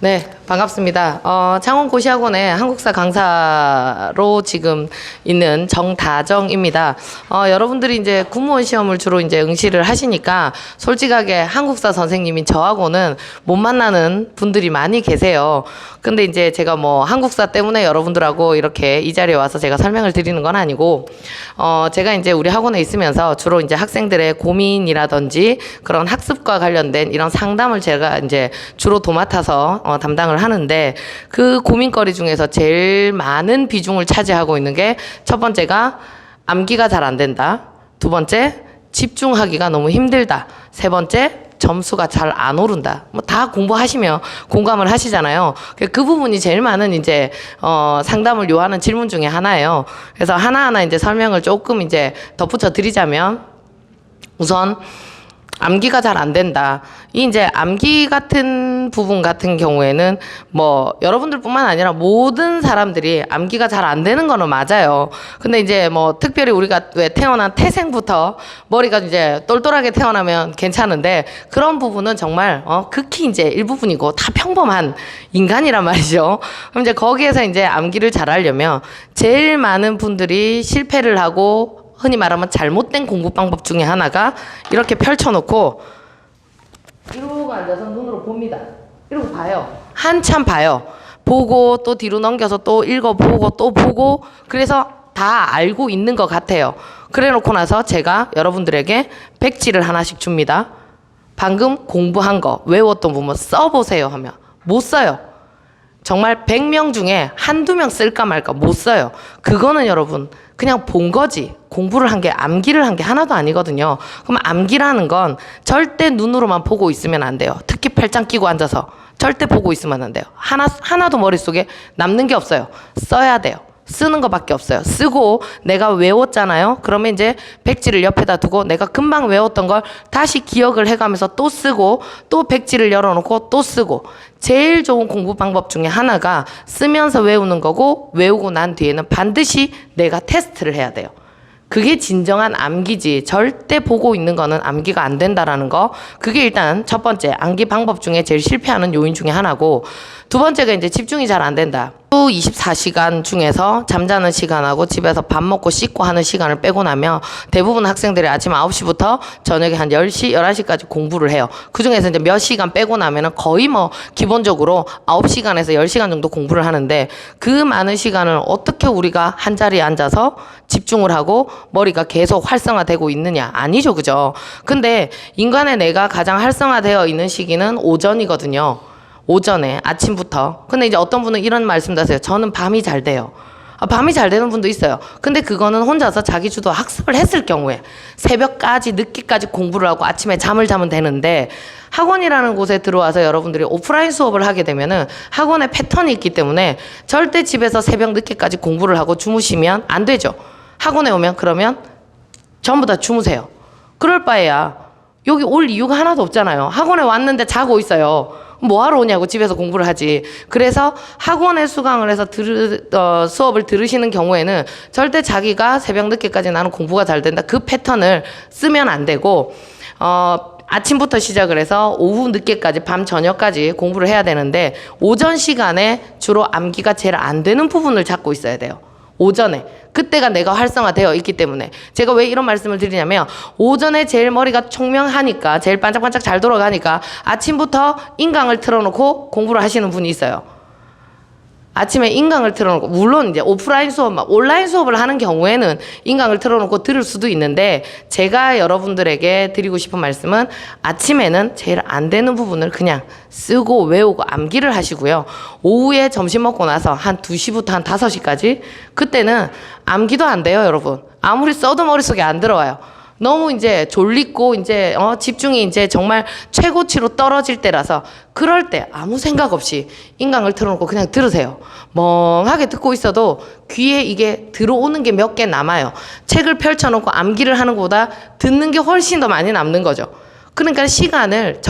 네, 반갑습니다. 창원고시학원의 한국사 강사로 지금 있는 정다정입니다. 여러분들이 이제 공무원 시험을 주로 이제 응시를 하시니까 솔직하게 한국사 선생님인 저하고는 못 만나는 분들이 많이 계세요. 근데 이제 제가 뭐 한국사 때문에 여러분들하고 이렇게 이 자리에 와서 제가 설명을 드리는 건 아니고, 제가 이제 우리 학원에 있으면서 주로 이제 학생들의 고민이라든지 그런 학습과 관련된 이런 상담을 제가 이제 주로 도맡아서 담당을 하는데, 그 고민거리 중에서 제일 많은 비중을 차지하고 있는 게 첫 번째가 암기가 잘 안 된다. 두 번째, 집중하기가 너무 힘들다. 세 번째, 점수가 잘 안 오른다. 뭐 다 공부하시면 공감을 하시잖아요. 그 부분이 제일 많은 이제 상담을 요하는 질문 중에 하나예요. 그래서 하나하나 이제 설명을 조금 이제 덧붙여 드리자면, 우선 암기가 잘 안 된다. 이 이제 암기 같은 부분 같은 경우에는 뭐 여러분들뿐만 아니라 모든 사람들이 암기가 잘 안 되는 거는 맞아요. 근데 이제 뭐 특별히 우리가 왜 태어난 태생부터 머리가 이제 똘똘하게 태어나면 괜찮은데, 그런 부분은 정말 극히 이제 일부분이고 다 평범한 인간이란 말이죠. 그럼 이제 거기에서 이제 암기를 잘 하려면 제일 많은 분들이 실패를 하고, 흔히 말하면 잘못된 공부 방법 중에 하나가 이렇게 펼쳐놓고 이러고 앉아서 눈으로 봅니다. 이러고 봐요. 한참 봐요. 보고 또 뒤로 넘겨서 또 읽어보고 또 보고, 그래서 다 알고 있는 것 같아요. 그래 놓고 나서 제가 여러분들에게 백지를 하나씩 줍니다. 방금 공부한 거 외웠던 부분 써보세요 하면 못 써요. 정말 100명 중에 한두 명 쓸까 말까 못 써요. 그거는 여러분 그냥 본 거지, 공부를 한 게, 암기를 한 게 하나도 아니거든요. 그럼 암기라는 건 절대 눈으로만 보고 있으면 안 돼요. 특히 팔짱 끼고 앉아서 절대 보고 있으면 안 돼요. 하나도 머릿속에 남는 게 없어요. 써야 돼요. 쓰는 것밖에 없어요. 쓰고 내가 외웠잖아요. 그러면 이제 백지를 옆에다 두고 내가 금방 외웠던 걸 다시 기억을 해가면서 또 쓰고, 또 백지를 열어놓고 또 쓰고. 제일 좋은 공부 방법 중에 하나가 쓰면서 외우는 거고, 외우고 난 뒤에는 반드시 내가 테스트를 해야 돼요. 그게 진정한 암기지, 절대 보고 있는 거는 암기가 안 된다라는 거. 그게 일단 첫 번째 암기 방법 중에 제일 실패하는 요인 중에 하나고, 두 번째가 이제 집중이 잘 안 된다. 24시간 중에서 잠자는 시간하고 집에서 밥 먹고 씻고 하는 시간을 빼고 나면 대부분 학생들이 아침 9시부터 저녁에 한 10시, 11시까지 공부를 해요. 그 중에서 이제 몇 시간 빼고 나면은 거의 뭐 기본적으로 9시간에서 10시간 정도 공부를 하는데, 그 많은 시간을 어떻게 우리가 한 자리에 앉아서 집중을 하고 머리가 계속 활성화되고 있느냐? 아니죠, 그죠? 근데 인간의 뇌가 가장 활성화되어 있는 시기는 오전이거든요. 오전에, 아침부터. 근데 이제 어떤 분은 이런 말씀도 하세요. 저는 밤이 잘 돼요. 밤이 잘 되는 분도 있어요. 근데 그거는 혼자서 자기 주도 학습을 했을 경우에 새벽까지, 늦게까지 공부를 하고 아침에 잠을 자면 되는데, 학원이라는 곳에 들어와서 여러분들이 오프라인 수업을 하게 되면은 학원에 패턴이 있기 때문에 절대 집에서 새벽 늦게까지 공부를 하고 주무시면 안 되죠. 학원에 오면 그러면 전부 다 주무세요. 그럴 바에야 여기 올 이유가 하나도 없잖아요. 학원에 왔는데 자고 있어요. 뭐하러 오냐고, 집에서 공부를 하지. 그래서 학원에 수강을 해서 수업을 들으시는 경우에는 절대 자기가 새벽 늦게까지 나는 공부가 잘 된다, 그 패턴을 쓰면 안 되고, 아침부터 시작을 해서 오후 늦게까지, 밤 저녁까지 공부를 해야 되는데, 오전 시간에 주로 암기가 제일 안 되는 부분을 잡고 있어야 돼요. 오전에. 그때가 내가 활성화되어 있기 때문에. 제가 왜 이런 말씀을 드리냐면, 오전에 제일 머리가 총명하니까, 제일 반짝반짝 잘 돌아가니까 아침부터 인강을 틀어놓고 공부를 하시는 분이 있어요. 아침에 인강을 틀어놓고, 물론 이제 오프라인 수업, 온라인 수업을 하는 경우에는 인강을 틀어놓고 들을 수도 있는데, 제가 여러분들에게 드리고 싶은 말씀은 아침에는 제일 안 되는 부분을 그냥 쓰고 외우고 암기를 하시고요. 오후에 점심 먹고 나서 한 2시부터 한 5시까지, 그때는 암기도 안 돼요, 여러분. 아무리 써도 머릿속에 안 들어와요. 너무 이제 졸리고 이제 집중이 이제 정말 최고치로 떨어질 때라서, 그럴 때 아무 생각 없이 인강을 틀어놓고 그냥 들으세요. 멍하게 듣고 있어도 귀에 이게 들어오는 게 몇 개 남아요. 책을 펼쳐놓고 암기를 하는 것보다 듣는 게 훨씬 더 많이 남는 거죠. 그러니까 시간을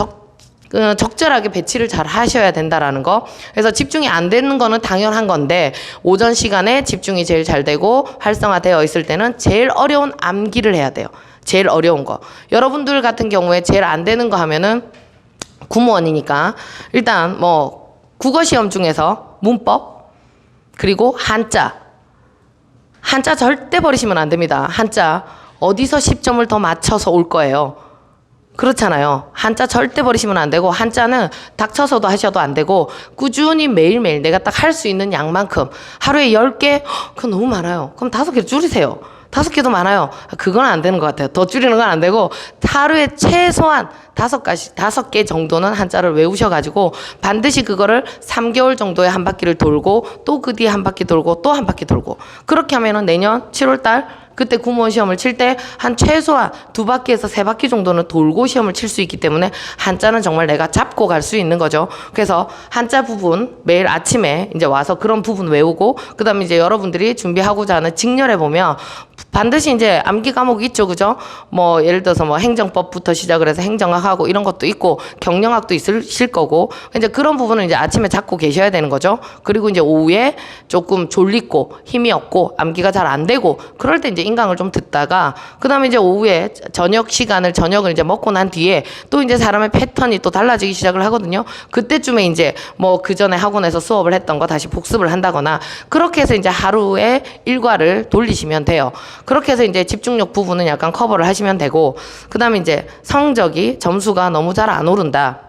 적절하게 배치를 잘 하셔야 된다라는 거. 그래서 집중이 안 되는 거는 당연한 건데, 오전 시간에 집중이 제일 잘 되고 활성화되어 있을 때는 제일 어려운 암기를 해야 돼요. 제일 어려운 거. 여러분들 같은 경우에 제일 안 되는 거 하면은, 구무원이니까 일단 뭐 국어 시험 중에서 문법, 그리고 한자 절대 버리시면 안 됩니다. 한자 어디서 10점을 더 맞춰서 올 거예요. 그렇잖아요. 한자 절대 버리시면 안 되고, 한자는 닥쳐서도 하셔도 안 되고, 꾸준히 매일매일 내가 딱 할 수 있는 양만큼, 하루에 10개? 그건 너무 많아요. 그럼 5개를 줄이세요. 5개도 많아요. 그건 안 되는 것 같아요. 더 줄이는 건 안 되고, 하루에 최소한 5개 정도는 한자를 외우셔가지고, 반드시 그거를 3개월 정도에 한 바퀴를 돌고, 또 그 뒤에 한 바퀴 돌고, 또 한 바퀴 돌고, 그렇게 하면은 내년 7월달 그때 구무원 시험을 칠 때 한 최소한 2바퀴에서 3바퀴 정도는 돌고 시험을 칠 수 있기 때문에 한자는 정말 내가 잡고 갈 수 있는 거죠. 그래서 한자 부분 매일 아침에 이제 와서 그런 부분 외우고, 그 다음에 이제 여러분들이 준비하고자 하는 직렬에 보면 반드시 이제 암기 과목이 있죠. 그죠? 뭐 예를 들어서 뭐 행정법부터 시작을 해서 행정학하고 이런 것도 있고 경영학도 있으실 거고, 이제 그런 부분은 이제 아침에 잡고 계셔야 되는 거죠. 그리고 이제 오후에 조금 졸리고 힘이 없고 암기가 잘 안 되고 그럴 때 이제 인강을 좀 듣다가, 그 다음에 이제 오후에 저녁을 이제 먹고 난 뒤에 또 이제 사람의 패턴이 또 달라지기 시작을 하거든요. 그때쯤에 이제 뭐 그 전에 학원에서 수업을 했던 거 다시 복습을 한다거나, 그렇게 해서 이제 하루에 일과를 돌리시면 돼요. 그렇게 해서 이제 집중력 부분은 약간 커버를 하시면 되고, 그 다음에 이제 성적이 점수가 너무 잘 안 오른다.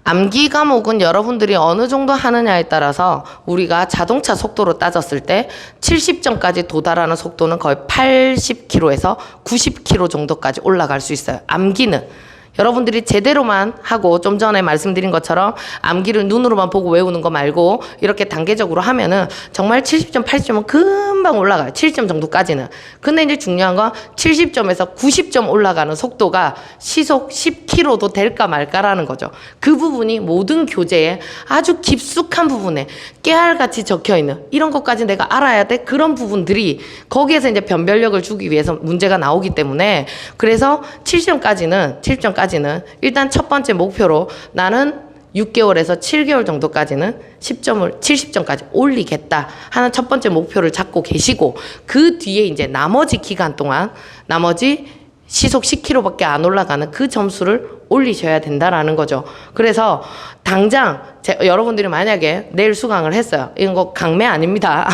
암기 과목은 여러분들이 어느 정도 하느냐에 따라서 우리가 자동차 속도로 따졌을 때 70점까지 도달하는 속도는 거의 80km에서 90km 정도까지 올라갈 수 있어요. 암기는. 여러분들이 제대로만 하고, 좀 전에 말씀드린 것처럼 암기를 눈으로만 보고 외우는 거 말고 이렇게 단계적으로 하면은 정말 70점, 80점은 금방 올라가요. 70점 정도까지는. 근데 이제 중요한 건 70점에서 90점 올라가는 속도가 시속 10km도 될까 말까라는 거죠. 그 부분이 모든 교재에 아주 깊숙한 부분에 깨알같이 적혀 있는, 이런 것까지 내가 알아야 돼. 그런 부분들이 거기에서 이제 변별력을 주기 위해서 문제가 나오기 때문에, 그래서 70점까지는 일단 첫 번째 목표로 나는 6개월에서 7개월 정도까지는 70점까지 올리겠다 하는 첫 번째 목표를 잡고 계시고, 그 뒤에 이제 나머지 기간 동안 나머지 시속 10km밖에 안 올라가는 그 점수를 올리셔야 된다라는 거죠. 그래서 당장 여러분들이 만약에 내일 수강을 했어요. 이건 거 강매 아닙니다.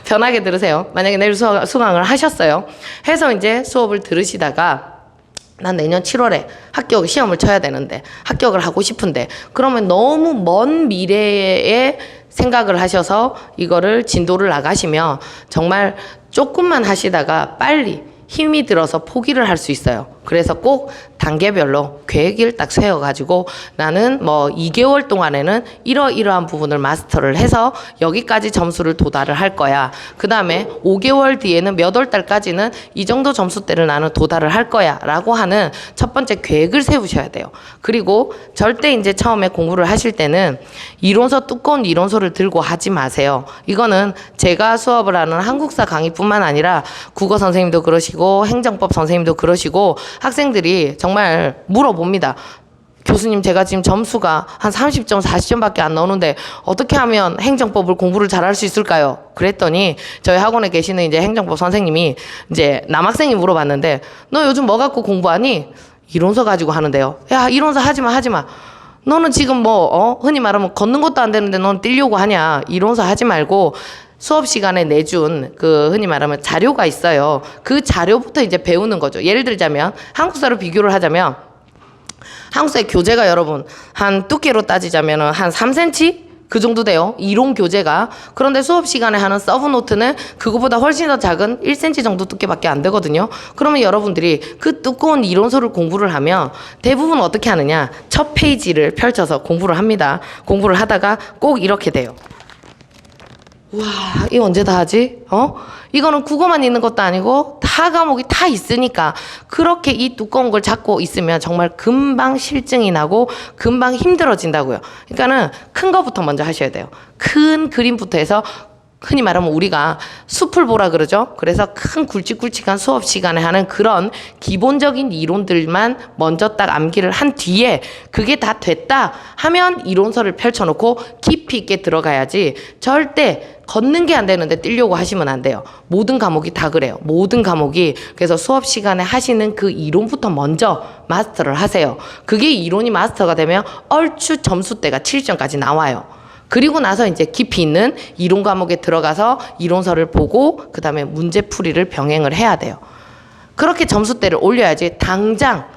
편하게 들으세요. 만약에 내일 수강을 하셨어요. 해서 이제 수업을 들으시다가 난 내년 7월에 합격 시험을 쳐야 되는데, 합격을 하고 싶은데, 그러면 너무 먼 미래에 생각을 하셔서 이거를 진도를 나가시면 정말 조금만 하시다가 빨리 힘이 들어서 포기를 할 수 있어요. 그래서 꼭 단계별로 계획을 딱 세워가지고 나는 뭐 2개월 동안에는 이러한 부분을 마스터를 해서 여기까지 점수를 도달을 할 거야. 그 다음에 5개월 뒤에는 몇 월 달까지는 이 정도 점수대를 나는 도달을 할 거야 라고 하는 첫 번째 계획을 세우셔야 돼요. 그리고 절대 이제 처음에 공부를 하실 때는 이론서, 두꺼운 이론서를 들고 하지 마세요. 이거는 제가 수업을 하는 한국사 강의뿐만 아니라 국어 선생님도 그러시고 행정법 선생님도 그러시고 학생들이 정말 물어봅니다. 교수님, 제가 지금 점수가 한 30점, 40점밖에 안 나오는데 어떻게 하면 행정법을 공부를 잘할 수 있을까요? 그랬더니 저희 학원에 계시는 이제 행정법 선생님이 이제 남학생이 물어봤는데, 너 요즘 뭐 갖고 공부하니? 이론서 가지고 하는데요. 야, 이론서 하지 마. 너는 지금 흔히 말하면 걷는 것도 안 되는데 넌 뛰려고 하냐? 이론서 하지 말고 수업 시간에 내준 그 흔히 말하면 자료가 있어요. 그 자료부터 이제 배우는 거죠. 예를 들자면 한국사로 비교를 하자면, 한국사의 교재가 여러분 한 두께로 따지자면 한 3cm? 그 정도 돼요. 이론 교재가. 그런데 수업 시간에 하는 서브노트는 그거보다 훨씬 더 작은 1cm 정도 두께밖에 안 되거든요. 그러면 여러분들이 그 두꺼운 이론서를 공부를 하면 대부분 어떻게 하느냐? 첫 페이지를 펼쳐서 공부를 합니다. 공부를 하다가 꼭 이렇게 돼요. 와, 이거 언제 다 하지? 이거는 국어만 있는 것도 아니고 다 과목이 다 있으니까, 그렇게 이 두꺼운 걸 잡고 있으면 정말 금방 실증이 나고 금방 힘들어진다고요. 그러니까는 큰 거부터 먼저 하셔야 돼요. 큰 그림부터 해서, 흔히 말하면 우리가 숲을 보라 그러죠. 그래서 큰 굵직굵직한 수업 시간에 하는 그런 기본적인 이론들만 먼저 딱 암기를 한 뒤에 그게 다 됐다 하면 이론서를 펼쳐놓고 깊이 있게 들어가야지, 절대 걷는 게 안 되는데 뛰려고 하시면 안 돼요. 모든 과목이 다 그래요. 모든 과목이. 그래서 수업 시간에 하시는 그 이론부터 먼저 마스터를 하세요. 그게 이론이 마스터가 되면 얼추 점수대가 7점까지 나와요. 그리고 나서 이제 깊이 있는 이론 과목에 들어가서 이론서를 보고 그 다음에 문제풀이를 병행을 해야 돼요. 그렇게 점수대를 올려야지 당장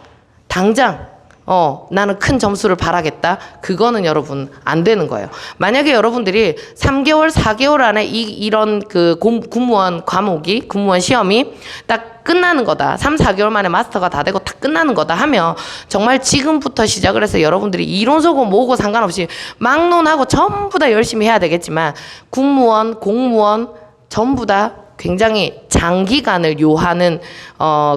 나는 큰 점수를 바라겠다. 그거는 여러분 안 되는 거예요. 만약에 여러분들이 3개월, 4개월 안에 이런 그 공무원 과목이, 공무원 시험이 딱 끝나는 거다. 3, 4개월 만에 마스터가 다 되고 다 끝나는 거다 하면 정말 지금부터 시작을 해서 여러분들이 이론서고 뭐고 상관없이 막론하고 전부 다 열심히 해야 되겠지만 공무원, 공무원 전부 다 굉장히 장기간을 요하는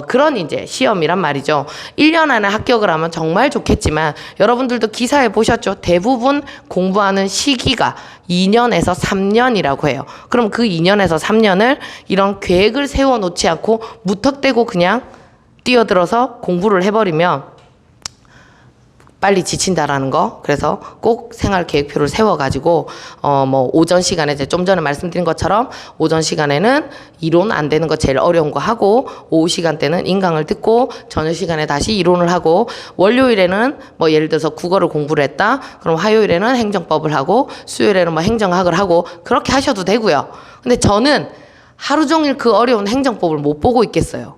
그런 이제 시험이란 말이죠. 1년 안에 합격을 하면 정말 좋겠지만 여러분들도 기사에 보셨죠? 대부분 공부하는 시기가 2년에서 3년이라고 해요. 그럼 그 2년에서 3년을 이런 계획을 세워놓지 않고 무턱대고 그냥 뛰어들어서 공부를 해버리면 빨리 지친다라는 거. 그래서 꼭 생활 계획표를 세워가지고 뭐 오전 시간에 이제 좀 전에 말씀드린 것처럼 오전 시간에는 이론 안 되는 거 제일 어려운 거 하고 오후 시간대는 인강을 듣고 저녁 시간에 다시 이론을 하고 월요일에는 뭐 예를 들어서 국어를 공부를 했다. 그럼 화요일에는 행정법을 하고 수요일에는 뭐 행정학을 하고 그렇게 하셔도 되고요. 근데 저는 하루 종일 그 어려운 행정법을 못 보고 있겠어요.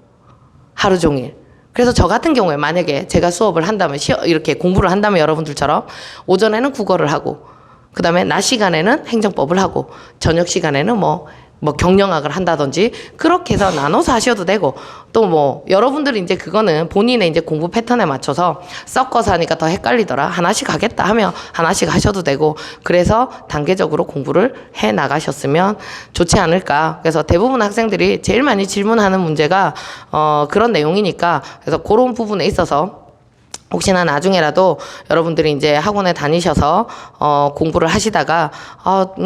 하루 종일. 그래서 저 같은 경우에 만약에 제가 수업을 한다면 이렇게 공부를 한다면 여러분들처럼 오전에는 국어를 하고 그 다음에 낮 시간에는 행정법을 하고 저녁 시간에는 뭐 경영학을 한다든지 그렇게 해서 나눠서 하셔도 되고 또 뭐 여러분들이 이제 그거는 본인의 이제 공부 패턴에 맞춰서 섞어서 하니까 더 헷갈리더라 하나씩 하겠다 하면 하나씩 하셔도 되고 그래서 단계적으로 공부를 해 나가셨으면 좋지 않을까. 그래서 대부분 학생들이 제일 많이 질문하는 문제가 그런 내용이니까 그래서 그런 부분에 있어서 혹시나 나중에라도 여러분들이 이제 학원에 다니셔서 공부를 하시다가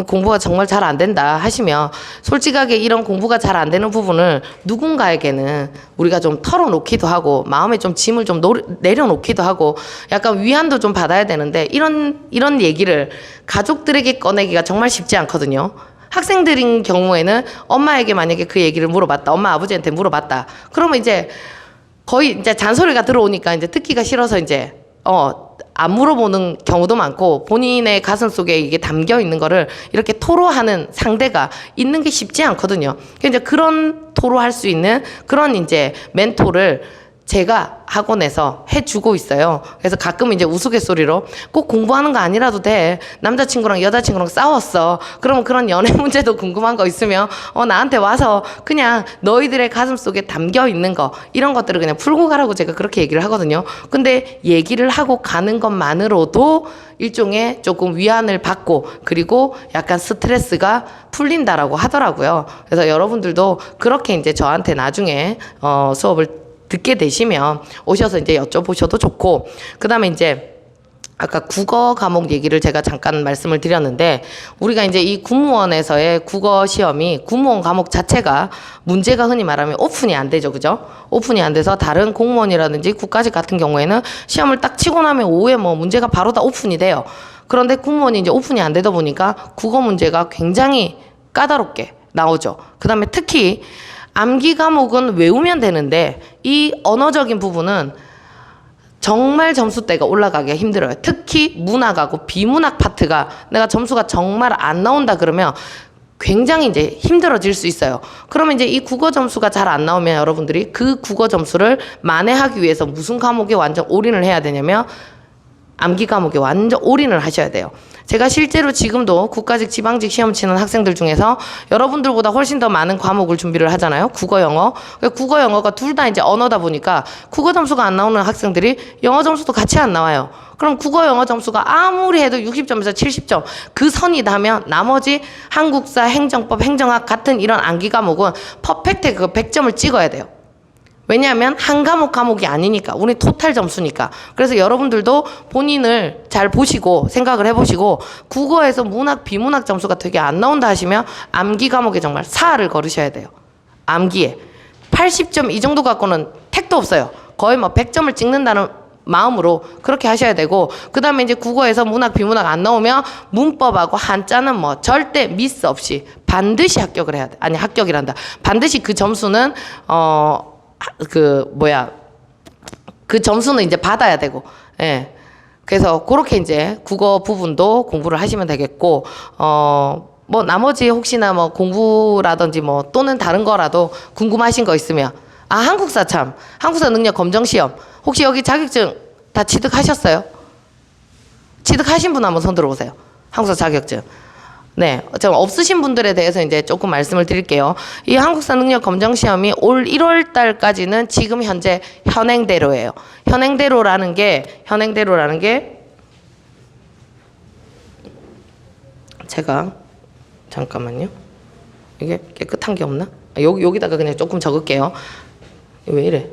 공부가 정말 잘 안 된다 하시면 솔직하게 이런 공부가 잘 안 되는 부분을 누군가에게는 우리가 좀 털어놓기도 하고 마음에 좀 짐을 좀 내려놓기도 하고 약간 위안도 좀 받아야 되는데 이런 얘기를 가족들에게 꺼내기가 정말 쉽지 않거든요. 학생들인 경우에는 엄마에게 만약에 그 얘기를 물어봤다. 엄마 아버지한테 물어봤다. 그러면 이제 거의 이제 잔소리가 들어오니까 이제 듣기가 싫어서 이제 안 물어보는 경우도 많고 본인의 가슴 속에 이게 담겨 있는 거를 이렇게 토로하는 상대가 있는 게 쉽지 않거든요. 그러니까 이제 그런 토로할 수 있는 그런 이제 멘토를 제가 학원에서 해주고 있어요. 그래서 가끔 이제 우스갯소리로 꼭 공부하는 거 아니라도 돼. 남자친구랑 여자친구랑 싸웠어. 그러면 그런 연애 문제도 궁금한 거 있으면 나한테 와서 그냥 너희들의 가슴 속에 담겨 있는 거 이런 것들을 그냥 풀고 가라고 제가 그렇게 얘기를 하거든요. 근데 얘기를 하고 가는 것만으로도 일종의 조금 위안을 받고 그리고 약간 스트레스가 풀린다라고 하더라고요. 그래서 여러분들도 그렇게 이제 저한테 나중에 수업을 듣게 되시면 오셔서 이제 여쭤보셔도 좋고 그 다음에 이제 아까 국어 과목 얘기를 제가 잠깐 말씀을 드렸는데 우리가 이제 이 공무원에서의 국어 시험이 공무원 과목 자체가 문제가 흔히 말하면 오픈이 안 되죠. 그죠? 오픈이 안 돼서 다른 공무원이라든지 국가직 같은 경우에는 시험을 딱 치고 나면 오후에 뭐 문제가 바로 다 오픈이 돼요. 그런데 공무원이 이제 오픈이 안 되다 보니까 국어 문제가 굉장히 까다롭게 나오죠. 그 다음에 특히 암기 과목은 외우면 되는데 이 언어적인 부분은 정말 점수대가 올라가기가 힘들어요. 특히 문학하고 비문학 파트가 내가 점수가 정말 안 나온다 그러면 굉장히 이제 힘들어질 수 있어요. 그러면 이제 이 국어 점수가 잘 안 나오면 여러분들이 그 국어 점수를 만회하기 위해서 무슨 과목에 완전 올인을 해야 되냐면 암기 과목에 완전 올인을 하셔야 돼요. 제가 실제로 지금도 국가직 지방직 시험 치는 학생들 중에서 여러분들보다 훨씬 더 많은 과목을 준비를 하잖아요. 국어 영어. 국어 영어가 둘 다 이제 언어다 보니까 국어 점수가 안 나오는 학생들이 영어 점수도 같이 안 나와요. 그럼 국어 영어 점수가 아무리 해도 60점에서 70점 그 선이다 하면 나머지 한국사, 행정법, 행정학 같은 이런 암기 과목은 퍼펙트 그 100점을 찍어야 돼요. 왜냐하면 한 과목이 아니니까 우리 토탈 점수니까. 그래서 여러분들도 본인을 잘 보시고 생각을 해보시고 국어에서 문학 비문학 점수가 되게 안 나온다 하시면 암기 과목에 정말 사활을 걸으셔야 돼요. 암기에 80점 이 정도 갖고는 택도 없어요. 거의 뭐 100점을 찍는다는 마음으로 그렇게 하셔야 되고, 그 다음에 이제 국어에서 문학, 비문학 안 나오면 문법하고 한자는 뭐 절대 미스 없이 반드시 합격을 해야 돼. 아니, 합격이란다. 반드시 그 점수는, 그 점수는 이제 받아야 되고, 예. 그래서 그렇게 이제 국어 부분도 공부를 하시면 되겠고, 뭐 나머지 혹시나 뭐 공부라든지 뭐 또는 다른 거라도 궁금하신 거 있으면, 한국사 능력 검정 시험. 혹시 여기 자격증 다 취득하셨어요? 취득하신 분 한번 손 들어보세요. 한국사 자격증. 네, 좀 없으신 분들에 대해서 이제 조금 말씀을 드릴게요. 이 한국사 능력 검정 시험이 올 1월 달까지는 지금 현재 현행대로예요. 현행대로라는 게 제가 잠깐만요. 이게 깨끗한 게 없나? 여기다가 그냥 조금 적을게요. 왜 이래?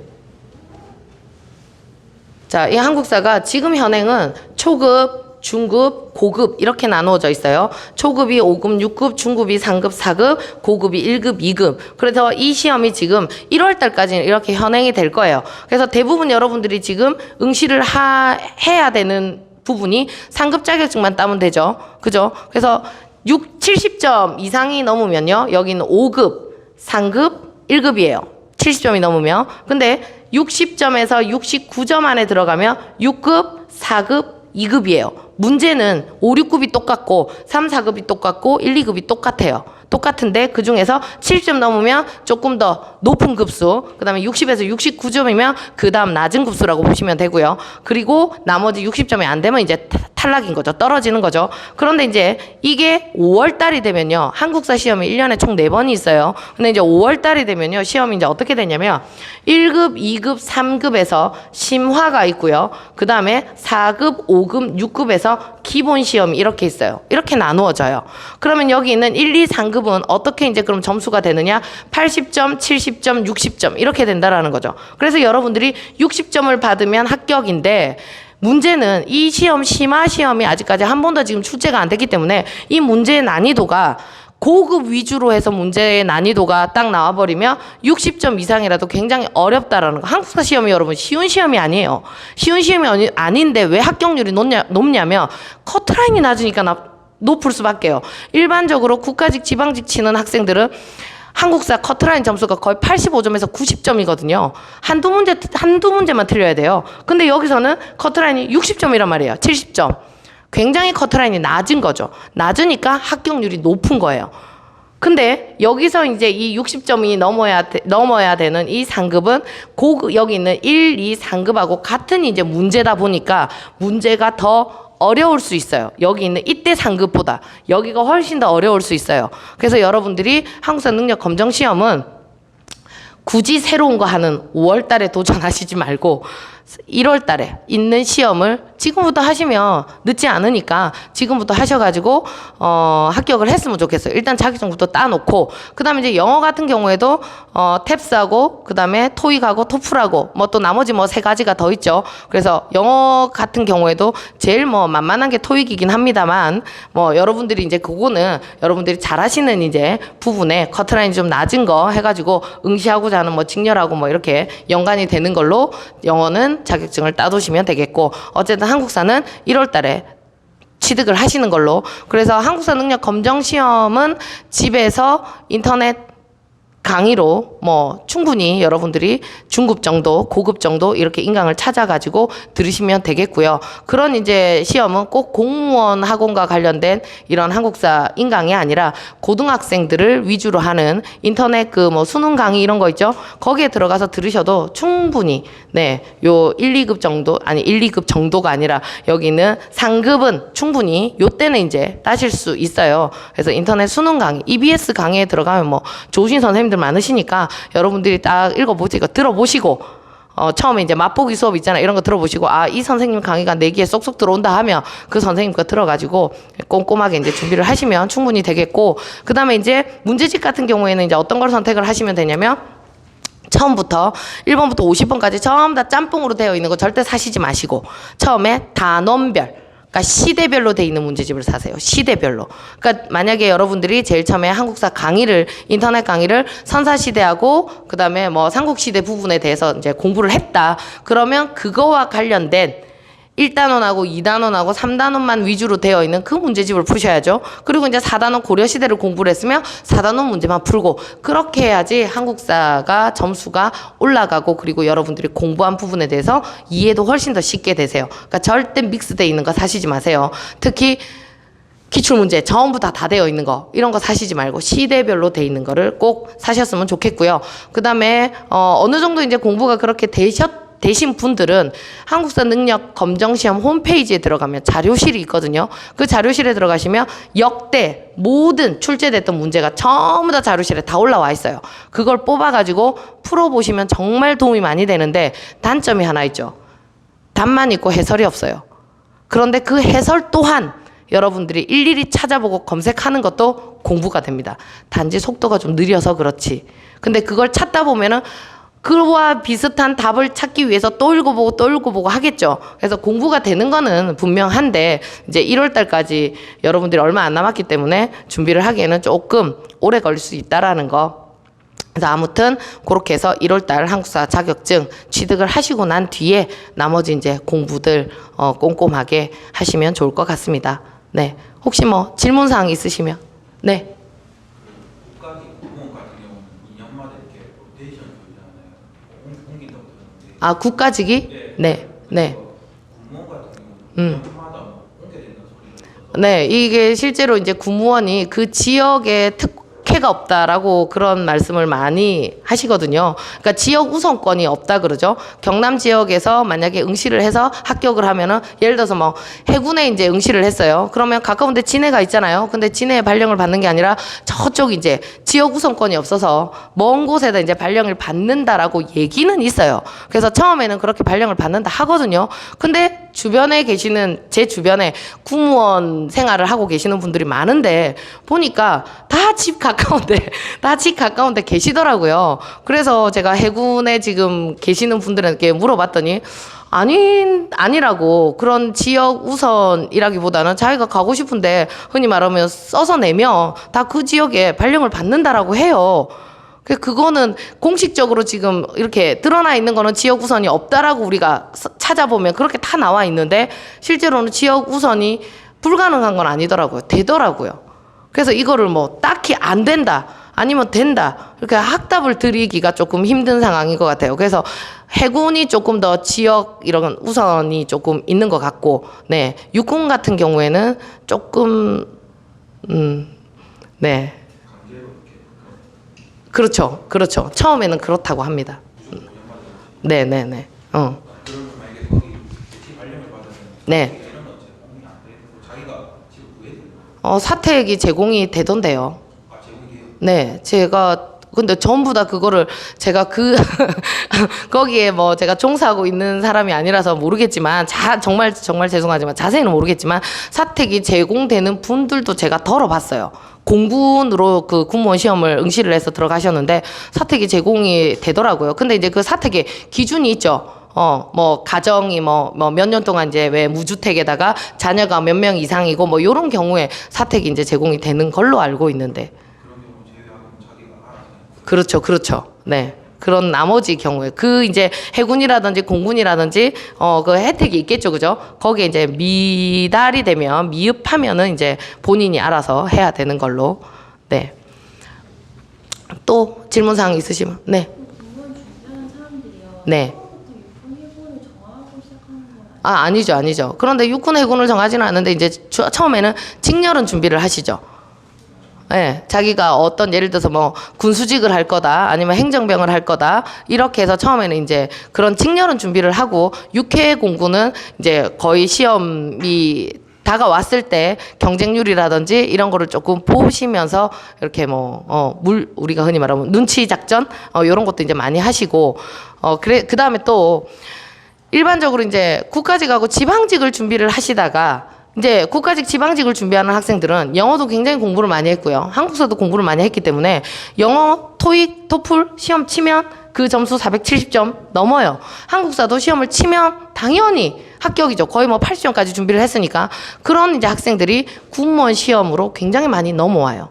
자, 이 한국사가 지금 현행은 초급, 중급, 고급 이렇게 나누어져 있어요. 초급이 5급, 6급, 중급이 3급, 4급, 고급이 1급, 2급. 그래서 이 시험이 지금 1월 달까지는 이렇게 현행이 될 거예요. 그래서 대부분 여러분들이 지금 응시를 해야 되는 부분이 상급 자격증만 따면 되죠. 그죠? 그래서 70점 이상이 넘으면요. 여기는 5급, 상급, 1급이에요. 70점이 넘으면. 근데 60점에서 69점 안에 들어가면 6급, 4급, 2급이에요. 문제는 5, 6급이 똑같고 3, 4급이 똑같고 1, 2급이 똑같아요. 똑같은데 그 중에서 70점 넘으면 조금 더 높은 급수, 그 다음에 60에서 69점이면 그 다음 낮은 급수라고 보시면 되고요. 그리고 나머지 60점이 안 되면 이제 탈락인 거죠. 떨어지는 거죠. 그런데 이제 이게 5월 달이 되면요. 한국사 시험이 1년에 총 4번이 있어요. 근데 이제 5월 달이 되면요. 시험이 이제 어떻게 되냐면 1급, 2급, 3급에서 심화가 있고요. 그 다음에 4급, 5급, 6급에서 기본 시험이 이렇게 있어요. 이렇게 나누어져요. 그러면 여기 있는 1, 2, 3급은 어떻게 이제 그럼 점수가 되느냐? 80점, 70점, 60점 이렇게 된다라는 거죠. 그래서 여러분들이 60점을 받으면 합격인데, 문제는 이 시험, 심화 시험이 아직까지 한 번도 지금 출제가 안 됐기 때문에 이 문제의 난이도가 고급 위주로 해서 문제의 난이도가 딱 나와버리면 60점 이상이라도 굉장히 어렵다라는 거. 한국사 시험이 여러분 쉬운 시험이 아니에요. 쉬운 시험이 아닌데 왜 합격률이 높냐면 커트라인이 낮으니까 높을 수밖에요. 일반적으로 국가직, 지방직 치는 학생들은 한국사 커트라인 점수가 거의 85점에서 90점이거든요. 한두 문제만 틀려야 돼요. 근데 여기서는 커트라인이 60점이란 말이에요. 70점. 굉장히 커트라인이 낮은 거죠. 낮으니까 합격률이 높은 거예요. 근데 여기서 이제 이 60점이 넘어야 되는 이 상급은 여기 있는 1, 2, 3급하고 같은 이제 문제다 보니까 문제가 더 어려울 수 있어요. 여기 있는 이때 상급보다 여기가 훨씬 더 어려울 수 있어요. 그래서 여러분들이 한국사 능력 검정 시험은 굳이 새로운 거 하는 5월 달에 도전하시지 말고 1월 달에 있는 시험을 지금부터 하시면 늦지 않으니까 지금부터 하셔가지고 합격을 했으면 좋겠어요. 일단 자격증부터 따놓고, 그 다음에 이제 영어 같은 경우에도 탭스하고 그 다음에 토익하고 토플하고 뭐 또 나머지 뭐 3가지가 더 있죠. 그래서 영어 같은 경우에도 제일 뭐 만만한 게 토익이긴 합니다만, 뭐 여러분들이 이제 그거는 여러분들이 잘하시는 이제 부분에 커트라인이 좀 낮은 거 해가지고 응시하고자 하는 뭐 직렬하고 뭐 이렇게 연관이 되는 걸로 영어는 자격증을 따두시면 되겠고, 어쨌든 한국사는 1월 달에 취득을 하시는 걸로. 그래서 한국사 능력 검정 시험은 집에서 인터넷 강의로 뭐 충분히 여러분들이 중급 정도, 고급 정도 이렇게 인강을 찾아가지고 들으시면 되겠고요. 그런 이제 시험은 꼭 공무원 학원과 관련된 이런 한국사 인강이 아니라 고등학생들을 위주로 하는 인터넷 그 뭐 수능 강의 이런 거 있죠. 거기에 들어가서 들으셔도 충분히 요 1, 2급 정도, 아니 1, 2급 정도가 아니라 여기는 상급은 충분히 요때는 이제 따실 수 있어요. 그래서 인터넷 수능 강의, EBS 강의에 들어가면 뭐 좋으신 선생님들 많으시니까 여러분들이 딱 읽어보시고 들어보시고, 처음에 이제 맛보기 수업 있잖아요. 이런 거 들어보시고, 이 선생님 강의가 내 귀에 쏙쏙 들어온다 하면 그 선생님 거 들어가지고 꼼꼼하게 이제 준비를 하시면 충분히 되겠고, 그 다음에 이제 문제집 같은 경우에는 이제 어떤 걸 선택을 하시면 되냐면, 처음부터 1번부터 50번까지 전부 다 짬뽕으로 되어 있는 거 절대 사시지 마시고, 처음에 단원별, 그러니까 시대별로 돼 있는 문제집을 사세요. 시대별로. 그러니까 만약에 여러분들이 제일 처음에 한국사 강의를 인터넷 강의를 선사시대하고 그다음에 뭐 삼국시대 부분에 대해서 이제 공부를 했다. 그러면 그거와 관련된 1단원하고 2단원하고 3단원만 위주로 되어 있는 그 문제집을 푸셔야죠. 그리고 이제 4단원 고려시대를 공부를 했으면 4단원 문제만 풀고 그렇게 해야지 한국사가 점수가 올라가고 그리고 여러분들이 공부한 부분에 대해서 이해도 훨씬 더 쉽게 되세요. 그러니까 절대 믹스되어 있는 거 사시지 마세요. 특히 기출문제 전부 다 되어 있는 거 이런 거 사시지 말고 시대별로 돼 있는 거를 꼭 사셨으면 좋겠고요. 그 다음에 어느 정도 이제 공부가 그렇게 되신 분들은 한국사 능력 검정시험 홈페이지에 들어가면 자료실이 있거든요. 그 자료실에 들어가시면 역대 모든 출제됐던 문제가 전부 다 자료실에 다 올라와 있어요. 그걸 뽑아가지고 풀어보시면 정말 도움이 많이 되는데 단점이 하나 있죠. 답만 있고 해설이 없어요. 그런데 그 해설 또한 여러분들이 일일이 찾아보고 검색하는 것도 공부가 됩니다. 단지 속도가 좀 느려서 그렇지. 근데 그걸 찾다 보면은 그와 비슷한 답을 찾기 위해서 또 읽어보고 하겠죠. 그래서 공부가 되는 거는 분명한데 이제 1월 달까지 여러분들이 얼마 안 남았기 때문에 준비를 하기에는 조금 오래 걸릴 수 있다라는 거. 그래서 아무튼 그렇게 해서 1월 달 한국사 자격증 취득을 하시고 난 뒤에 나머지 이제 공부들 꼼꼼하게 하시면 좋을 것 같습니다. 네. 혹시 뭐 질문 사항 있으시면 네. 아, 국가직이? 네, 네. 네, 이게 실제로 이제 군무원이 그 지역의 특혜가 없다라고 그런 말씀을 많이 하시거든요. 그러니까 지역 우선권이 없다 그러죠. 경남 지역에서 만약에 응시를 해서 합격을 하면은 예를 들어서 뭐 해군에 이제 응시를 했어요. 그러면 가까운 데 진해가 있잖아요. 근데 진해에 발령을 받는 게 아니라 저쪽 이제 지역 우선권이 없어서 먼 곳에다 이제 발령을 받는다라고 얘기는 있어요. 그래서 처음에는 그렇게 발령을 받는다 하거든요. 근데 주변에 계시는 제 주변에 군무원 생활을 하고 계시는 분들이 많은데 보니까 다 집 가까운데 계시더라고요. 그래서 제가 해군에 지금 계시는 분들에게 물어봤더니 아니라고. 그런 지역 우선이라기보다는 자기가 가고 싶은데 흔히 말하면 써서 내면 다 그 지역에 발령을 받는다라고 해요. 그거는 공식적으로 지금 이렇게 드러나 있는 거는 지역 우선이 없다라고 우리가 찾아보면 그렇게 다 나와 있는데 실제로는 지역 우선이 불가능한 건 아니더라고요. 되더라고요. 그래서 이거를 뭐 딱히 안 된다 아니면 된다 이렇게 확답을 드리기가 조금 힘든 상황인 것 같아요. 그래서 해군이 조금 더 지역 이런 우선이 조금 있는 것 같고, 네, 육군 같은 경우에는 조금 네, 그렇죠. 처음에는 그렇다고 합니다. 네네네. 네. 사택이 제공이 되던데요. 네, 근데 전부 다 그거를 제가 거기에 뭐 제가 종사하고 있는 사람이 아니라서 모르겠지만, 정말 죄송하지만 자세히는 모르겠지만, 사택이 제공되는 분들도 제가 덜어봤어요. 공군으로 그 군무원 시험을 응시를 해서 들어가셨는데, 사택이 제공이 되더라고요. 근데 이제 그 사택에 기준이 있죠. 뭐 가정이 뭐 몇 년 동안 이제 왜 무주택에다가 자녀가 몇 명 이상이고 뭐 요런 경우에 사택이 이제 제공이 되는 걸로 알고 있는데. 그렇죠. 네. 그런 나머지 경우에 그 이제 해군이라든지 공군이라든지 그 혜택이 있겠죠. 그죠? 거기에 이제 미달이 되면 미흡하면은 이제 본인이 알아서 해야 되는 걸로. 네. 또 질문 사항 있으시면. 네. 네. 아니죠. 그런데 육군 해군을 정하지는 않는데 이제 처음에는 직렬은 준비를 하시죠. 네, 자기가 어떤 예를 들어서 뭐 군수직을 할 거다 아니면 행정병을 할 거다 이렇게 해서 처음에는 이제 그런 직렬은 준비를 하고, 육해 공군은 이제 거의 시험이 다가왔을 때 경쟁률이라든지 이런 거를 조금 보시면서 이렇게 우리가 흔히 말하면 눈치 작전 이런 것도 이제 많이 하시고, 그 다음에 또 일반적으로 이제 국가직하고 지방직을 준비를 하시다가 이제 국가직 지방직을 준비하는 학생들은 영어도 굉장히 공부를 많이 했고요. 한국사도 공부를 많이 했기 때문에 영어, 토익, 토플 시험 치면 그 점수 470점 넘어요. 한국사도 시험을 치면 당연히 합격이죠. 거의 뭐 80점까지 준비를 했으니까. 그런 이제 학생들이 공무원 시험으로 굉장히 많이 넘어와요.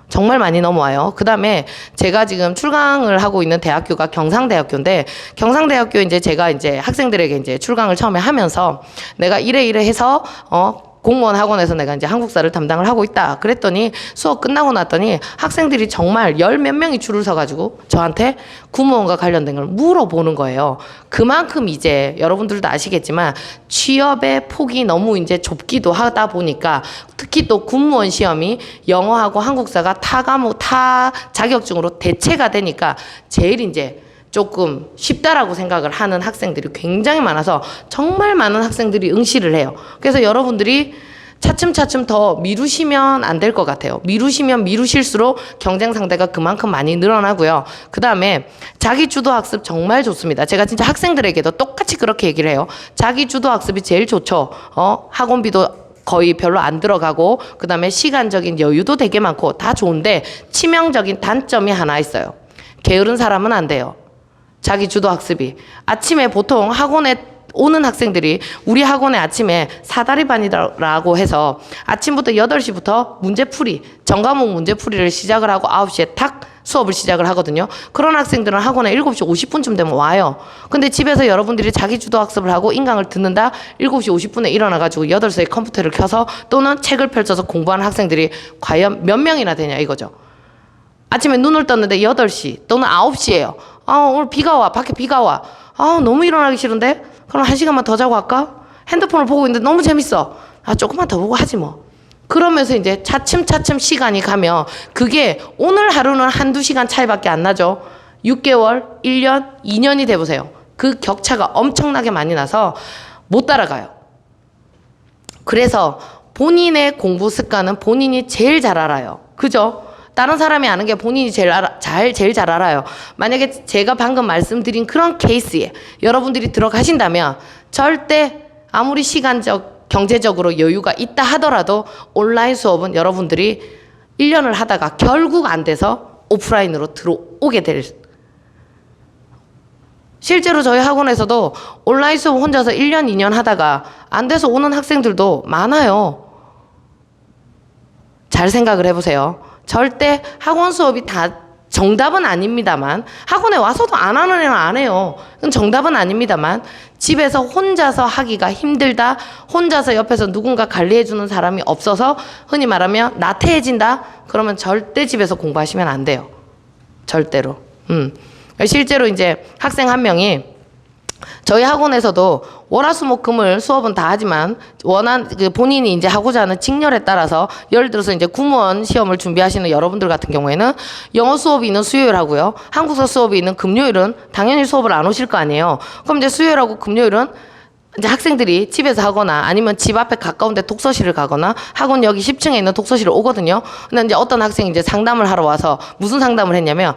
정말 많이 넘어와요. 그 다음에 제가 지금 출강을 하고 있는 대학교가 경상대학교인데, 경상대학교 이제 제가 이제 학생들에게 이제 출강을 처음에 하면서 내가 이래 해서, 공무원 학원에서 내가 이제 한국사를 담당을 하고 있다. 그랬더니 수업 끝나고 났더니 학생들이 정말 열 몇 명이 줄을 서가지고 저한테 공무원과 관련된 걸 물어보는 거예요. 그만큼 이제 여러분들도 아시겠지만 취업의 폭이 너무 이제 좁기도 하다 보니까 특히 또 공무원 시험이 영어하고 한국사가 타 자격증으로 대체가 되니까 제일 이제 조금 쉽다라고 생각을 하는 학생들이 굉장히 많아서 정말 많은 학생들이 응시를 해요. 그래서 여러분들이 차츰차츰 더 미루시면 안 될 것 같아요. 미루시면 미루실수록 경쟁 상대가 그만큼 많이 늘어나고요. 그 다음에 자기 주도 학습 정말 좋습니다. 제가 진짜 학생들에게도 똑같이 그렇게 얘기를 해요. 자기 주도 학습이 제일 좋죠. 학원비도 거의 별로 안 들어가고 그 다음에 시간적인 여유도 되게 많고 다 좋은데 치명적인 단점이 하나 있어요. 게으른 사람은 안 돼요. 자기 주도 학습이. 아침에 보통 학원에 오는 학생들이 우리 학원에 아침에 사다리반이라고 해서 아침부터 8시부터 문제풀이, 전과목 문제풀이를 시작을 하고 9시에 탁 수업을 시작을 하거든요. 그런 학생들은 학원에 7시 50분쯤 되면 와요. 근데 집에서 여러분들이 자기 주도 학습을 하고 인강을 듣는다 7시 50분에 일어나가지고 8시에 컴퓨터를 켜서 또는 책을 펼쳐서 공부하는 학생들이 과연 몇 명이나 되냐 이거죠. 아침에 눈을 떴는데 8시 또는 9시예요. 오늘 비가 와. 밖에 비가 와. 너무 일어나기 싫은데? 그럼 1시간만 더 자고 할까? 핸드폰을 보고 있는데 너무 재밌어. 조금만 더 보고 하지 뭐. 그러면서 이제 차츰차츰 시간이 가면 그게 오늘 하루는 한두 시간 차이밖에 안 나죠. 6개월, 1년, 2년이 돼보세요. 그 격차가 엄청나게 많이 나서 못 따라가요. 그래서 본인의 공부 습관은 본인이 제일 잘 알아요. 그죠? 다른 사람이 아는 게 본인이 제일 잘 알아요. 만약에 제가 방금 말씀드린 그런 케이스에 여러분들이 들어가신다면 절대 아무리 시간적, 경제적으로 여유가 있다 하더라도 온라인 수업은 여러분들이 1년을 하다가 결국 안 돼서 오프라인으로 들어오게 될. 실제로 저희 학원에서도 온라인 수업 혼자서 1년, 2년 하다가 안 돼서 오는 학생들도 많아요. 잘 생각을 해보세요. 절대 학원 수업이 다 정답은 아닙니다만 학원에 와서도 안 하는 애는 안 해요. 그건 정답은 아닙니다만 집에서 혼자서 하기가 힘들다. 혼자서 옆에서 누군가 관리해주는 사람이 없어서 흔히 말하면 나태해진다. 그러면 절대 집에서 공부하시면 안 돼요. 절대로. 실제로 이제 학생 한 명이 저희 학원에서도 월화수목금을 수업은 다 하지만 본인이 이제 하고자 하는 직렬에 따라서 예를 들어서 이제 공무원 시험을 준비하시는 여러분들 같은 경우에는 영어 수업이 있는 수요일 하고요. 한국사 수업이 있는 금요일은 당연히 수업을 안 오실 거 아니에요. 그럼 이제 수요일하고 금요일은 이제 학생들이 집에서 하거나 아니면 집 앞에 가까운 데 독서실을 가거나 학원 여기 10층에 있는 독서실을 오거든요. 근데 이제 어떤 학생이 이제 상담을 하러 와서 무슨 상담을 했냐면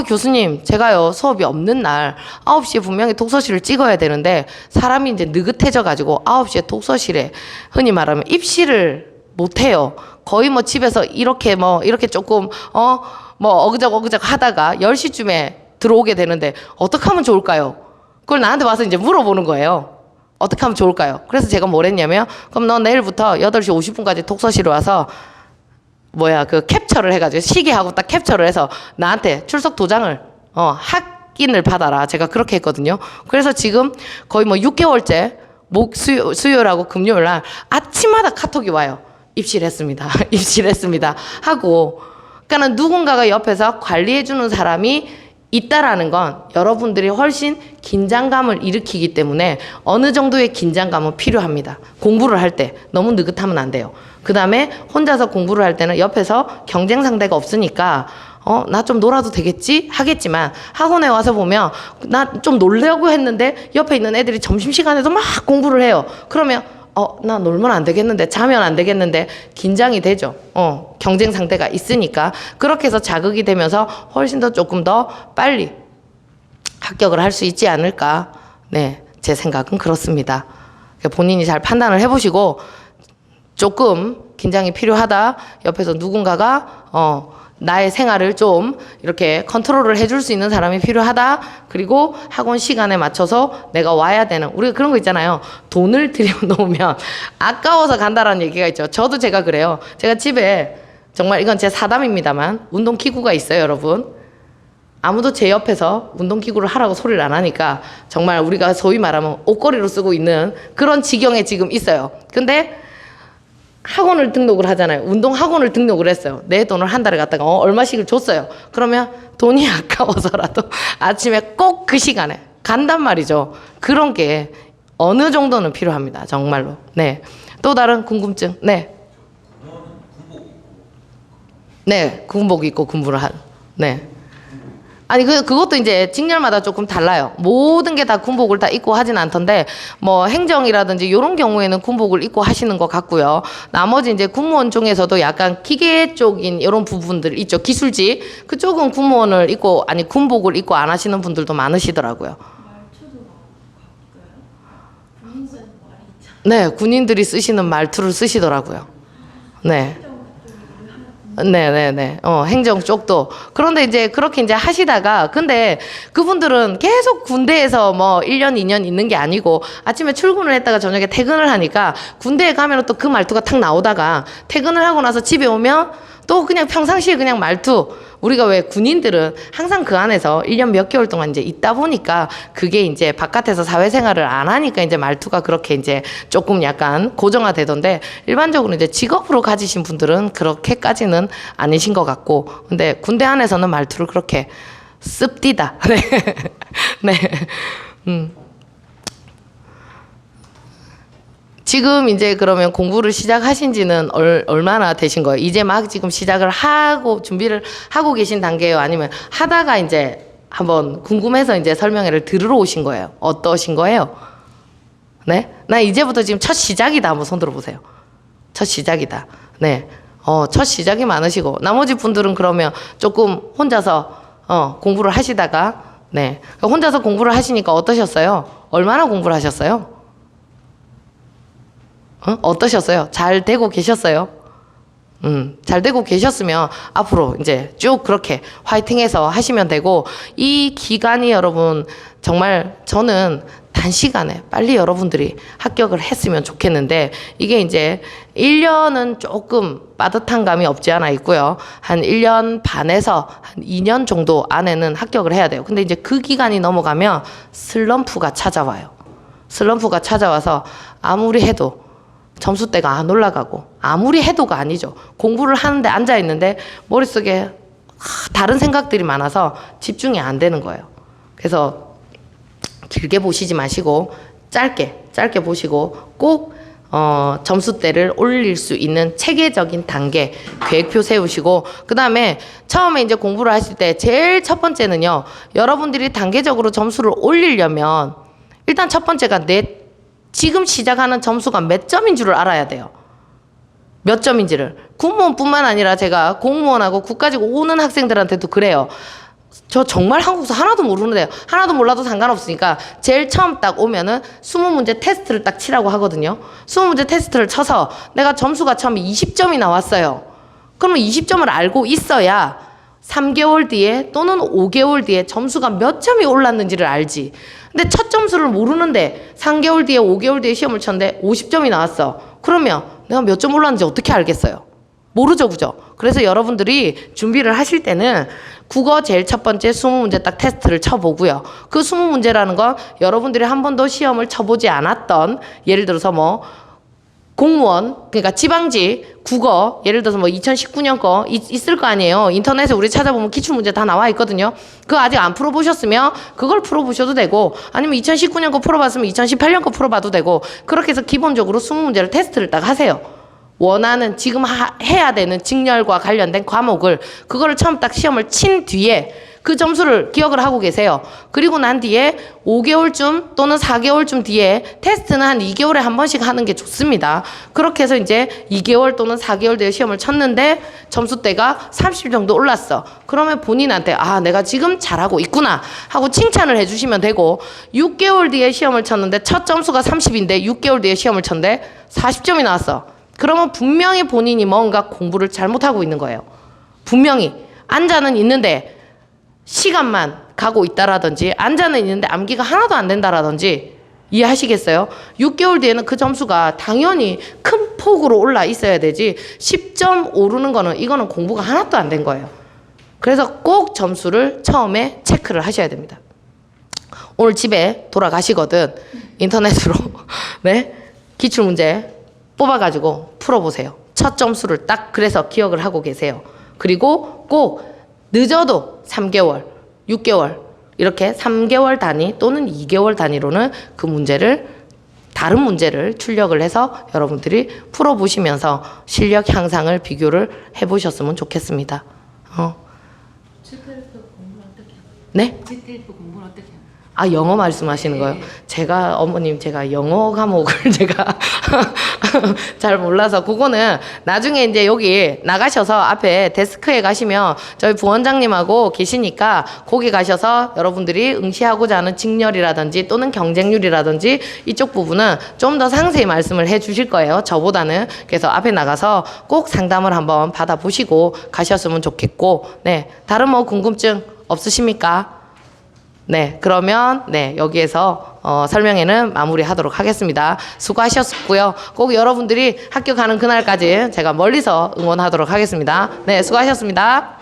교수님 제가요 수업이 없는 날 9시에 분명히 독서실을 찍어야 되는데 사람이 이제 느긋해져 가지고 9시에 독서실에 흔히 말하면 입시를 못 해요. 거의 뭐 집에서 이렇게 조금 어그적 하다가 10시쯤에 들어오게 되는데 어떻게 하면 좋을까요? 그걸 나한테 와서 이제 물어보는 거예요. 어떻게 하면 좋을까요? 그래서 제가 뭘 했냐면 그럼 너 내일부터 8시 50분까지 독서실에 와서 그 캡처를 해가지고 시계하고 딱 캡처를 해서 나한테 출석 도장을 확인을 받아라. 제가 그렇게 했거든요. 그래서 지금 거의 뭐 6개월째 수요일하고 금요일날 아침마다 카톡이 와요. 입실했습니다. 입실했습니다. 하고 그러니까 누군가가 옆에서 관리해주는 사람이 있다라는 건 여러분들이 훨씬 긴장감을 일으키기 때문에 어느 정도의 긴장감은 필요합니다. 공부를 할 때 너무 느긋하면 안 돼요. 그 다음에 혼자서 공부를 할 때는 옆에서 경쟁 상대가 없으니까 나 좀 놀아도 되겠지? 하겠지만 학원에 와서 보면 나 좀 놀려고 했는데 옆에 있는 애들이 점심시간에도 막 공부를 해요. 그러면 나 놀면 안 되겠는데 자면 안 되겠는데 긴장이 되죠. 경쟁 상대가 있으니까 그렇게 해서 자극이 되면서 훨씬 더 조금 더 빨리 합격을 할 수 있지 않을까. 네, 제 생각은 그렇습니다. 본인이 잘 판단을 해보시고 조금 긴장이 필요하다. 옆에서 누군가가 나의 생활을 좀 이렇게 컨트롤을 해줄 수 있는 사람이 필요하다. 그리고 학원 시간에 맞춰서 내가 와야 되는, 우리가 그런 거 있잖아요. 돈을 들여놓으면 아까워서 간다라는 얘기가 있죠. 저도 제가 그래요. 제가 집에 정말 이건 제 사담입니다만 운동기구가 있어요, 여러분. 아무도 제 옆에서 운동기구를 하라고 소리를 안 하니까 정말 우리가 소위 말하면 옷걸이로 쓰고 있는 그런 지경에 지금 있어요. 근데 학원을 등록을 하잖아요. 운동 학원을 등록을 했어요. 내 돈을 한 달에 갖다가 얼마씩을 줬어요. 그러면 돈이 아까워서라도 아침에 꼭 그 시간에 간단 말이죠. 그런 게 어느 정도는 필요합니다. 정말로. 네. 또 다른 궁금증. 네. 네. 군복 입고 군부를 한. 네. 아니 그것도 이제 직렬마다 조금 달라요. 모든 게 다 군복을 다 입고 하진 않던데 뭐 행정이라든지 이런 경우에는 군복을 입고 하시는 것 같고요. 나머지 이제 군무원 중에서도 약간 기계 쪽인 이런 부분들 있죠. 기술직 그쪽은 군무원을 입고 아니 군복을 입고 안 하시는 분들도 많으시더라고요. 네, 군인들이 쓰시는 말투를 쓰시더라고요. 네. 네네네. 행정 쪽도. 그런데 이제 그렇게 이제 하시다가, 근데 그분들은 계속 군대에서 뭐 1년, 2년 있는 게 아니고 아침에 출근을 했다가 저녁에 퇴근을 하니까 군대에 가면 또 그 말투가 탁 나오다가 퇴근을 하고 나서 집에 오면 또 그냥 평상시에 그냥 말투. 우리가 왜 군인들은 항상 그 안에서 1년 몇 개월 동안 이제 있다 보니까 그게 이제 바깥에서 사회생활을 안 하니까 이제 말투가 그렇게 이제 조금 약간 고정화되던데 일반적으로 이제 직업으로 가지신 분들은 그렇게까지는 아니신 것 같고 근데 군대 안에서는 말투를 그렇게 씁디다. 네. 네. 지금 이제 그러면 공부를 시작하신 지는 얼마나 되신 거예요? 이제 막 지금 시작을 하고 준비를 하고 계신 단계예요? 아니면 하다가 이제 한번 궁금해서 이제 설명회를 들으러 오신 거예요? 어떠신 거예요? 네? 나 이제부터 지금 첫 시작이다. 한번 손 들어보세요. 첫 시작이다. 네. 첫 시작이 많으시고 나머지 분들은 그러면 조금 혼자서 공부를 하시다가 네. 혼자서 공부를 하시니까 어떠셨어요? 얼마나 공부를 하셨어요? 어떠셨어요? 잘 되고 계셨어요? 잘 되고 계셨으면 앞으로 이제 쭉 그렇게 화이팅해서 하시면 되고 이 기간이 여러분 정말 저는 단시간에 빨리 여러분들이 합격을 했으면 좋겠는데 이게 이제 1년은 조금 빠듯한 감이 없지 않아 있고요. 한 1년 반에서 한 2년 정도 안에는 합격을 해야 돼요. 근데 이제 그 기간이 넘어가면 슬럼프가 찾아와요. 슬럼프가 찾아와서 아무리 해도 점수대가 안 올라가고 아무리 해도가 아니죠. 공부를 하는데 앉아있는데 머릿속에 다른 생각들이 많아서 집중이 안 되는 거예요. 그래서 길게 보시지 마시고 짧게 보시고 꼭 점수대를 올릴 수 있는 체계적인 단계 계획표 세우시고 그 다음에 처음에 이제 공부를 하실 때 제일 첫 번째는요. 여러분들이 단계적으로 점수를 올리려면 일단 첫 번째가 지금 시작하는 점수가 몇 점인 줄을 알아야 돼요. 몇 점인지를. 군무원뿐만 아니라 제가 공무원하고 국가직 오는 학생들한테도 그래요. 저 정말 한국사 하나도 모르는데요. 하나도 몰라도 상관없으니까 제일 처음 딱 오면은 20문제 테스트를 딱 치라고 하거든요. 20문제 테스트를 쳐서 내가 점수가 처음에 20점이 나왔어요. 그러면 20점을 알고 있어야 3개월 뒤에 또는 5개월 뒤에 점수가 몇 점이 올랐는지를 알지. 근데 첫 점수를 모르는데 3개월 뒤에 5개월 뒤에 시험을 쳤는데 50점이 나왔어. 그러면 내가 몇 점 올랐는지 어떻게 알겠어요? 모르죠, 그죠? 그래서 여러분들이 준비를 하실 때는 국어 제일 첫 번째 20문제 딱 테스트를 쳐보고요. 그 20문제라는 건 여러분들이 한 번도 시험을 쳐보지 않았던 예를 들어서 뭐 공무원, 그러니까 지방직, 국어, 예를 들어서 뭐 2019년 거 있을 거 아니에요. 인터넷에 우리 찾아보면 기출문제 다 나와 있거든요. 그거 아직 안 풀어보셨으면 그걸 풀어보셔도 되고 아니면 2019년 거 풀어봤으면 2018년 거 풀어봐도 되고 그렇게 해서 기본적으로 20문제를 테스트를 딱 하세요. 원하는 지금 해야 되는 직렬과 관련된 과목을 그거를 처음 딱 시험을 친 뒤에 그 점수를 기억을 하고 계세요. 그리고 난 뒤에 5개월쯤 또는 4개월쯤 뒤에 테스트는 한 2개월에 한 번씩 하는 게 좋습니다. 그렇게 해서 이제 2개월 또는 4개월 뒤에 시험을 쳤는데 점수대가 30 정도 올랐어. 그러면 본인한테 아 내가 지금 잘하고 있구나 하고 칭찬을 해주시면 되고 6개월 뒤에 시험을 쳤는데 첫 점수가 30인데 6개월 뒤에 시험을 쳤는데 40점이 나왔어. 그러면 분명히 본인이 뭔가 공부를 잘못하고 있는 거예요. 분명히. 앉아는 있는데 시간만 가고 있다라든지 앉아는 있는데 암기가 하나도 안 된다라든지 이해하시겠어요? 6개월 뒤에는 그 점수가 당연히 큰 폭으로 올라 있어야 되지 10점 오르는 거는 이거는 공부가 하나도 안 된 거예요. 그래서 꼭 점수를 처음에 체크를 하셔야 됩니다. 오늘 집에 돌아가시거든 인터넷으로 네 기출문제 뽑아가지고 풀어보세요. 첫 점수를 딱 그래서 기억을 하고 계세요. 그리고 꼭 늦어도 3개월, 6개월 이렇게 3개월 단위 또는 2개월 단위로는 그 문제를 다른 문제를 출력을 해서 여러분들이 풀어보시면서 실력 향상을 비교를 해보셨으면 좋겠습니다. GTLF 공부는 어떻게 하나요? 네? GTLF 공부는 어떻게 하나요? 아, 영어 말씀하시는 거예요? 제가, 어머님, 제가 영어 과목을 제가 잘 몰라서, 그거는 나중에 이제 여기 나가셔서 앞에 데스크에 가시면 저희 부원장님하고 계시니까 거기 가셔서 여러분들이 응시하고자 하는 직렬이라든지 또는 경쟁률이라든지 이쪽 부분은 좀 더 상세히 말씀을 해 주실 거예요. 저보다는. 그래서 앞에 나가서 꼭 상담을 한번 받아보시고 가셨으면 좋겠고, 네. 다른 뭐 궁금증 없으십니까? 네, 그러면 네 여기에서 설명회는 마무리하도록 하겠습니다. 수고하셨고요. 꼭 여러분들이 학교 가는 그날까지 제가 멀리서 응원하도록 하겠습니다. 네, 수고하셨습니다.